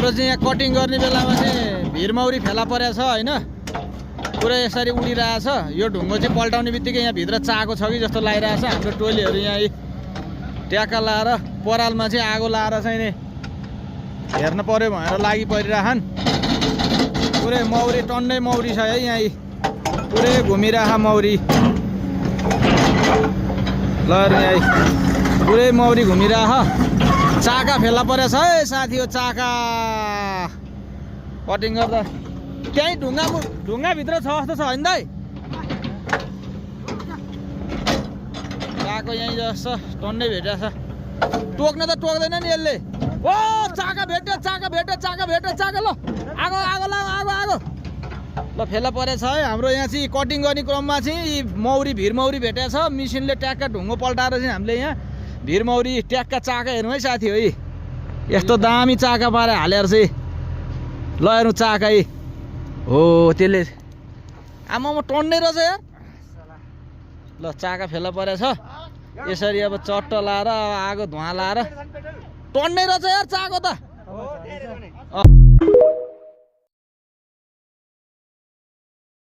हाम्रो चाहिँ यहाँ कटिङ गर्ने बेलामा चाहिँ भिरमौरी फेला परेको छ होइन, पुरै यसरी उडिरहेछ। यो ढुङ्गो चाहिँ पल्टाउने बित्तिकै यहाँ भित्र चाएको छ कि जस्तो लागिरहेछ। हाम्रो टोलीहरू यहाँ ट्याक्का लाएर परालमा चाहिँ आगो लाएर चाहिँ नि हेर्न पर्यो भनेर लागि परिरहन्। पुरै मौरी टन्नै मौरी छ है यहाँ, पुरै घुमिरह मौरी। ल यहाँ पुरै मौरी घुमिरह। चाका फेला परेछ है साथी, हो चाका कटिङ गर्दा त्यहीँ ढुङ्गाभित्र छ जस्तो छ होइन दाइ? चाको यहीँ जस्तो टन्नै भेटेको छ। टोक्न त टोक्दैन नि यसले। ओ चाका भेट्यो, चाका भेट्यो, चाका भेट्यो, चाका। ल आगो आगो ल आगो आगो ल फेला परेछ है। हाम्रो यहाँ चाहिँ कटिङ गर्ने क्रममा चाहिँ मौरी भिरमौरी भेटेको छ। मिसिनले ट्याक्का ढुङ्गो पल्टाएर चाहिँ हामीले यहाँ भिरमौरी ट्याक्का चाका हेर्नु है साथी है। यस्तो दामी चाका पारेर हालेर चाहिँ ल हेर्नु चाका हो त्यसले। आमामा टन्नै रहेछ यार। ल चाका फेला परेछ यसरी। अब चट्ट लाएर आगो धुवा लाएर टन्नै रहेछ यार चाको त।